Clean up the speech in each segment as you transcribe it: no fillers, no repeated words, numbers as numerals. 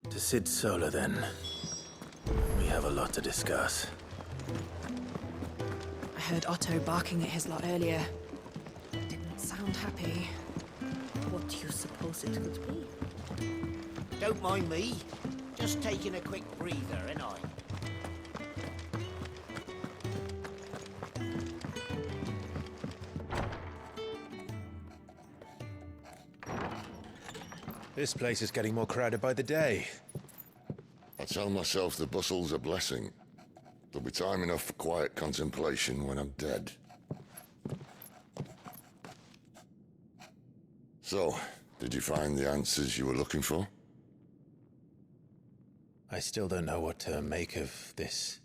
To Sid Solar, then. We have a lot to discuss. I heard Otto barking at his lot earlier. Didn't sound happy. What do you suppose it could be? Don't mind me. Just taking a quick breather, ain't I? This place is getting more crowded by the day. I tell myself the bustle's a blessing. There'll be time enough for quiet contemplation when I'm dead. So, did you find the answers you were looking for? I still don't know what to make of this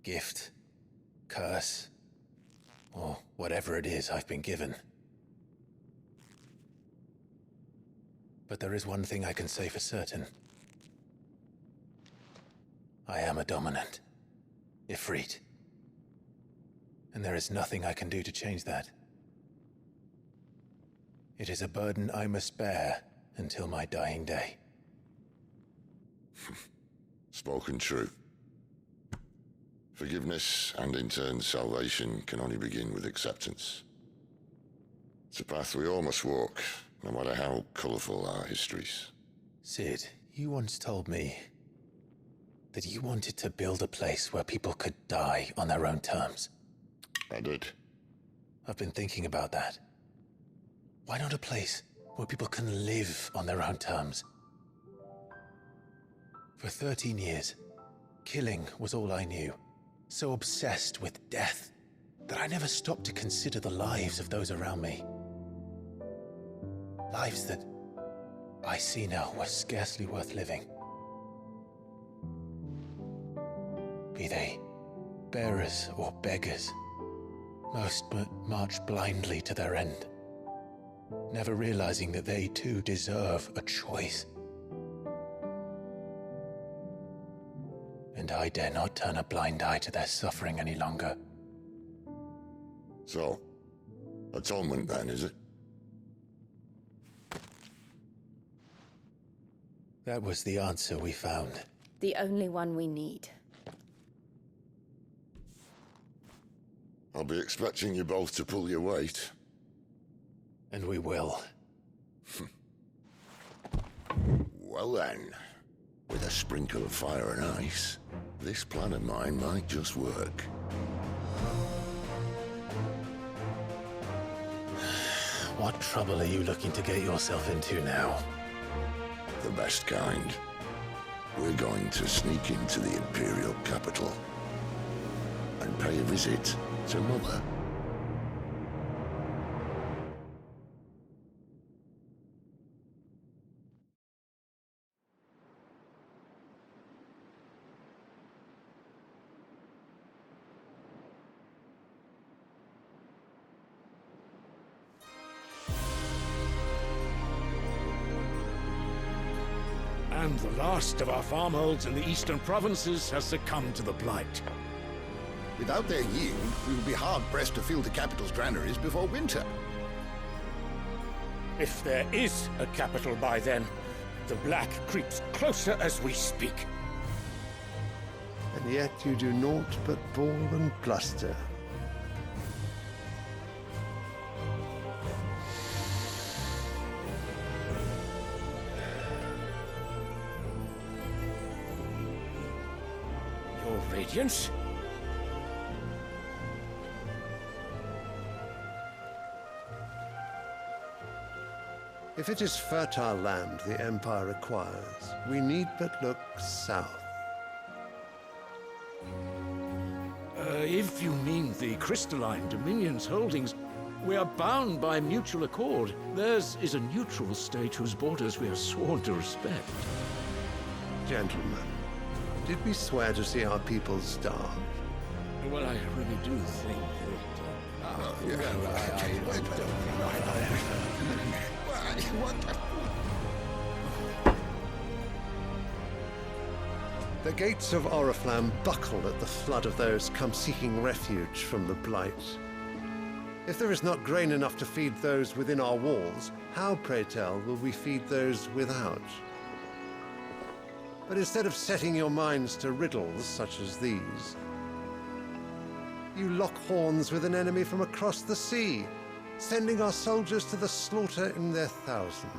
gift, curse, or whatever it is I've been given. But there is one thing I can say for certain. I am a dominant, Ifrit. And there is nothing I can do to change that. It is a burden I must bear until my dying day. Spoken true. Forgiveness, and in turn salvation, can only begin with acceptance. It's a path we all must walk, no matter how colourful our histories. Sid, you once told me that you wanted to build a place where people could die on their own terms. I did. I've been thinking about that. Why not a place where people can live on their own terms? For 13 years, killing was all I knew. So obsessed with death that I never stopped to consider the lives of those around me. Lives that I see now were scarcely worth living. Be they bearers or beggars, most but march blindly to their end, never realizing that they too deserve a choice. And I dare not turn a blind eye to their suffering any longer. So, atonement then, is it? That was the answer we found. The only one we need. I'll be expecting you both to pull your weight. And we will. Well then, with a sprinkle of fire and ice, this plan of mine might just work. What trouble are you looking to get yourself into now? The best kind. We're going to sneak into the Imperial capital and pay a visit to Mother. And the last of our farmholds in the eastern provinces has succumbed to the blight. Without their yield, we will be hard-pressed to fill the capital's granaries before winter. If there is a capital by then, the black creeps closer as we speak. And yet you do naught but bawl and bluster. Your Radiance? If it is fertile land the Empire requires, we need but look south. If you mean the crystalline Dominion's holdings, we are bound by mutual accord. Theirs is a neutral state whose borders we are sworn to respect. Gentlemen, did we swear to see our people starve? Well, I really do think The gates of Oriflamme buckle at the flood of those come seeking refuge from the Blight. If there is not grain enough to feed those within our walls, how, pray tell, will we feed those without? But instead of setting your minds to riddles such as these, you lock horns with an enemy from across the sea, sending our soldiers to the slaughter in their thousands.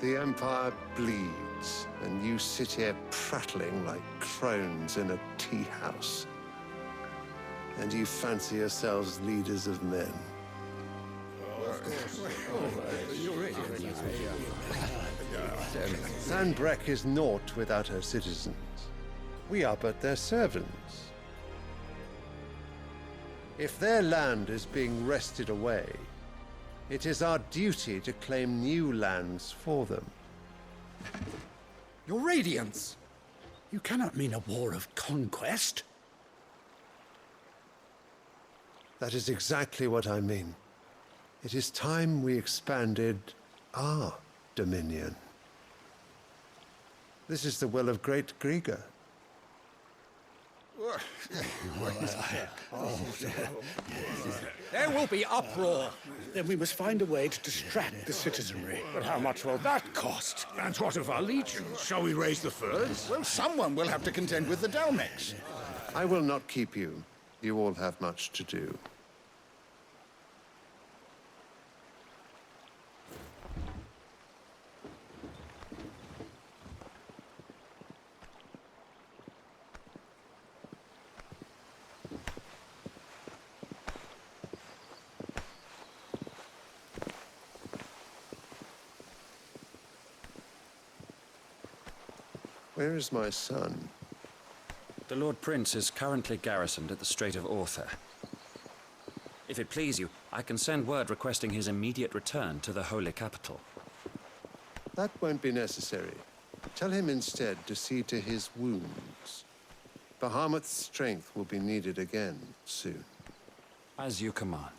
The Empire bleeds, and you sit here prattling like crones in a tea house. And you fancy yourselves leaders of men. Sandbreck is naught without her citizens. We are but their servants. If their land is being wrested away, it is our duty to claim new lands for them. Your Radiance! You cannot mean a war of conquest. That is exactly what I mean. It is time we expanded our dominion. This is the will of great Grieger. There will be uproar. Then we must find a way to distract the citizenry. But how much will that cost? And what of our legions? Shall we raise the furs? Well, someone will have to contend with the Dalmex. I will not keep you. You all have much to do. Where is my son? The Lord Prince is currently garrisoned at the Strait of Arthur. If it please you, I can send word requesting his immediate return to the Holy Capital. That won't be necessary. Tell him instead to see to his wounds. Bahamut's strength will be needed again soon. As you command.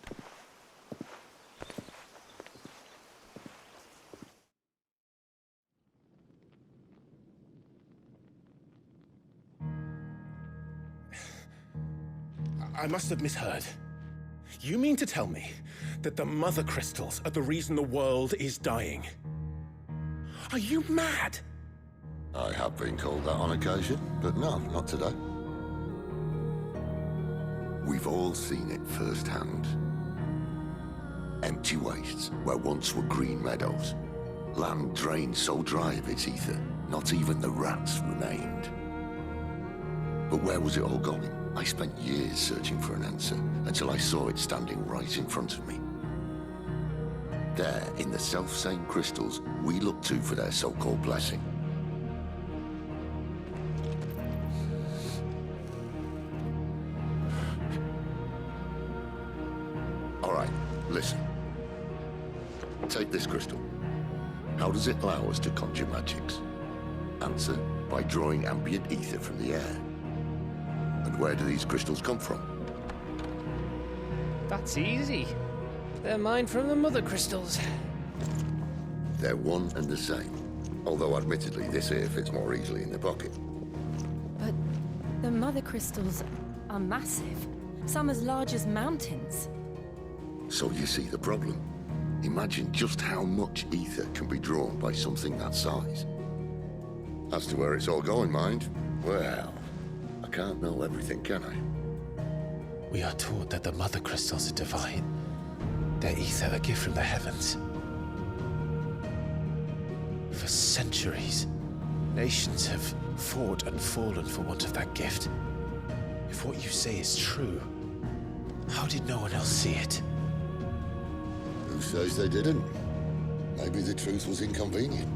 I must have misheard. You mean to tell me that the Mother Crystals are the reason the world is dying? Are you mad? I have been called that on occasion, but no, not today. We've all seen it firsthand. Empty wastes where once were green meadows. Land drained so dry of its ether, not even the rats remained. But where was it all going? I spent years searching for an answer, until I saw it standing right in front of me. There, in the self-same crystals we look to for their so-called blessing. All right, listen. Take this crystal. How does it allow us to conjure magics? Answer, by drawing ambient ether from the air. And where do these crystals come from? That's easy. They're mine from the Mother Crystals. They're one and the same. Although admittedly this here fits more easily in the pocket. But the Mother Crystals are massive. Some as large as mountains. So you see the problem. Imagine just how much ether can be drawn by something that size. As to where it's all going, mind, well, I can't know everything, can I? We are taught that the Mother Crystals are divine. Their ether a gift from the heavens. For centuries, nations have fought and fallen for want of that gift. If what you say is true, how did no one else see it? Who says they didn't? Maybe the truth was inconvenient.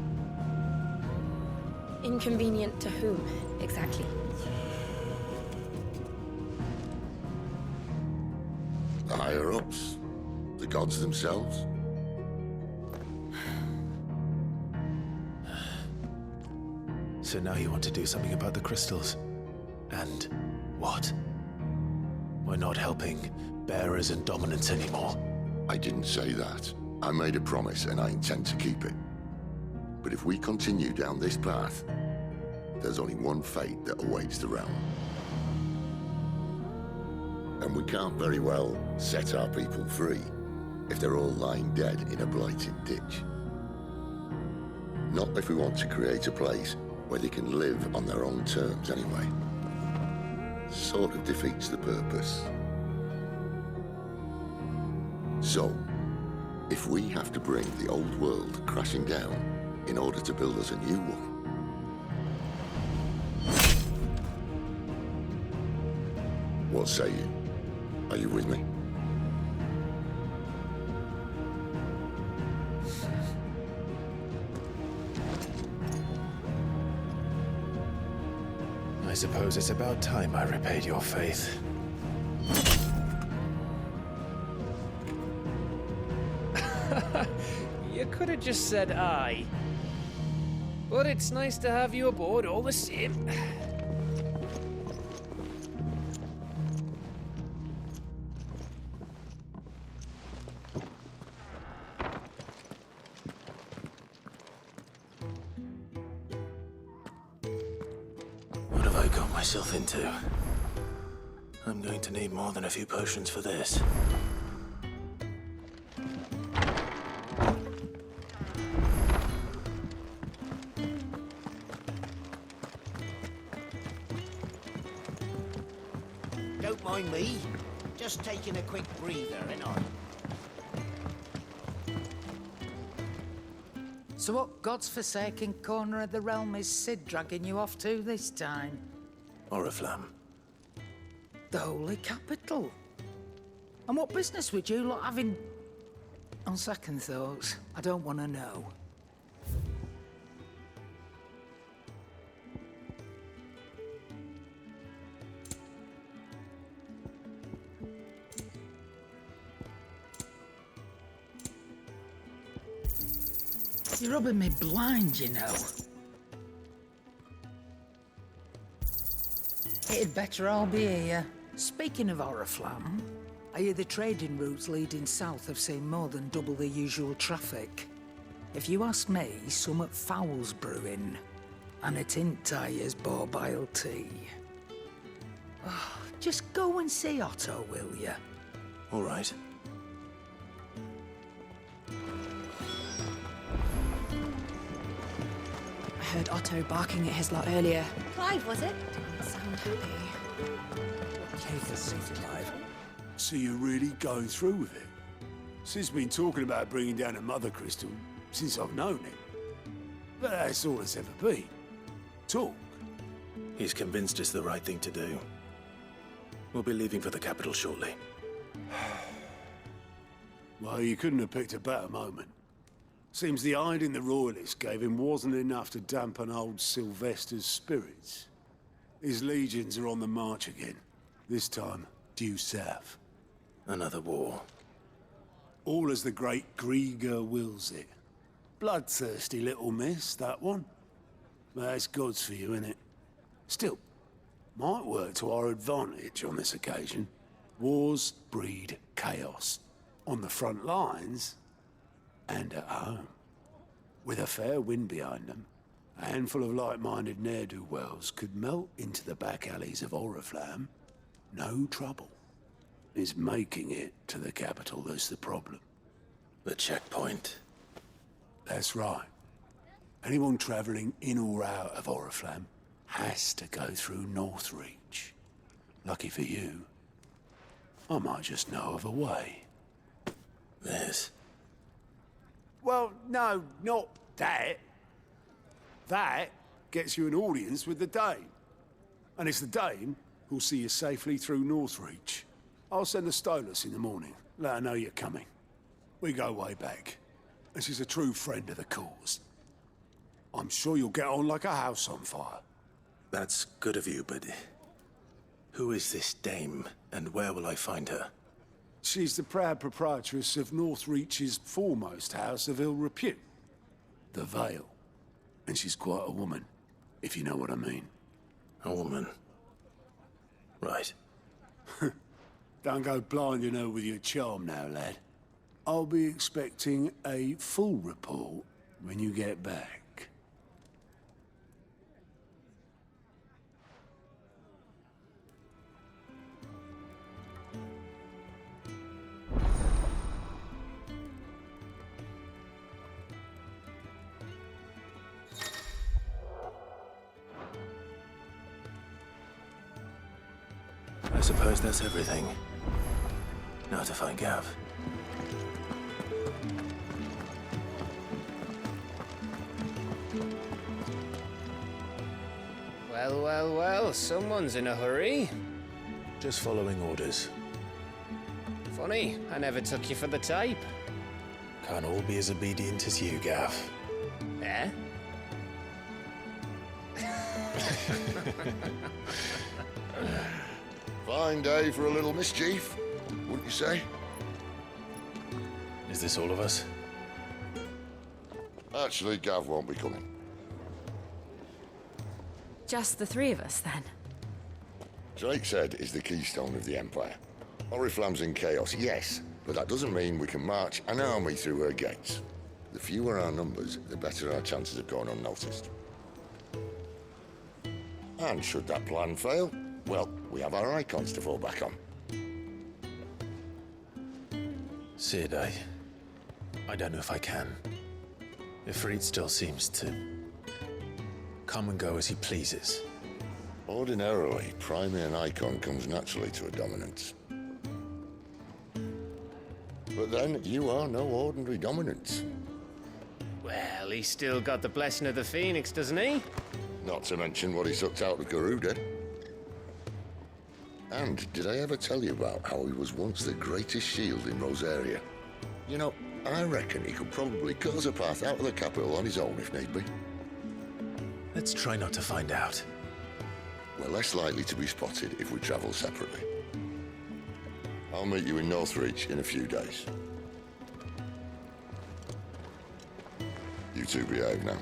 Inconvenient to whom, exactly? The higher-ups? The gods themselves? So now you want to do something about the crystals? And what? We're not helping bearers and dominants anymore. I didn't say that. I made a promise and I intend to keep it. But if we continue down this path, there's only one fate that awaits the realm. And we can't very well set our people free if they're all lying dead in a blighted ditch. Not if we want to create a place where they can live on their own terms anyway. Sort of defeats the purpose. So, if we have to bring the old world crashing down in order to build us a new one, what say you? Are you with me? I suppose it's about time I repaid your faith. You could have just said aye. But it's nice to have you aboard all the same. What have I got myself into? I'm going to need more than a few potions for this. Don't mind me. Just taking a quick breather, ain't I? So what God's forsaken corner of the realm is Sid dragging you off to this time? Oriflamme. The Holy Capital. And what business would you lot having... On second thoughts, I don't want to know. You're rubbing me blind, you know. It'd better all be here. Speaking of Oriflamme, I hear the trading routes leading south have seen more than double the usual traffic. If you ask me, summat foul's brewing. And it ain't Tyre's borbile tea. Oh, just go and see Otto, will you? All right. I heard Otto barking at his lot earlier. Clive, was it? Didn't sound happy. Keep the seat alive. So you're really going through with it? Sid's been talking about bringing down a mother crystal since I've known him. But that's all it's ever been. Talk. He's convinced it's the right thing to do. We'll be leaving for the capital shortly. Well, you couldn't have picked a better moment. Seems the hiding the Royalists gave him wasn't enough to dampen old Sylvester's spirits. His legions are on the march again, this time due south. Another war. All as the great Grieger wills it. Bloodthirsty little miss, that one. But that's God's for you, innit? Still, might work to our advantage on this occasion. Wars breed chaos. On the front lines, and at home. With a fair wind behind them, a handful of like-minded ne'er-do-wells could melt into the back alleys of Oriflamme. No trouble. It's making it to the capital that's the problem. The checkpoint. That's right. Anyone travelling in or out of Oriflamme has to go through Northreach. Lucky for you, I might just know of a way. This. Well, no, not that. That gets you an audience with the Dame. And it's the Dame who'll see you safely through Northreach. I'll send the Stolas in the morning. Let her know you're coming. We go way back. And she's a true friend of the cause. I'm sure you'll get on like a house on fire. That's good of you, but... who is this dame, and where will I find her? She's the proud proprietress of Northreach's foremost house of ill repute, the Vale. And she's quite a woman, if you know what I mean. A woman. Right. Don't go blinding her with your charm now, lad. I'll be expecting a full report when you get back. suppose that's everything. Now to find Gav. Well, well, well, someone's in a hurry. Just following orders. Funny, I never took you for the type. Can't all be as obedient as you, Gav. Eh? Fine day for a little mischief, wouldn't you say? Is this all of us? Actually, Gav won't be coming. Just the three of us, then? Drake said is the keystone of the Empire. Oriflamme's in chaos, yes, but that doesn't mean we can march an army through her gates. The fewer our numbers, the better our chances of going unnoticed. And should that plan fail, well, we have our icons to fall back on. Sid, I don't know if I can. Ifrit still seems to come and go as he pleases. Ordinarily, priming an icon comes naturally to a dominance. But then, you are no ordinary dominance. Well, he's still got the blessing of the Phoenix, doesn't he? Not to mention what he sucked out of Garuda. And did I ever tell you about how he was once the greatest shield in Rosaria? You know, I reckon he could probably cut us a path out of the capital on his own if need be. Let's try not to find out. We're less likely to be spotted if we travel separately. I'll meet you in Northreach in a few days. You two behave now.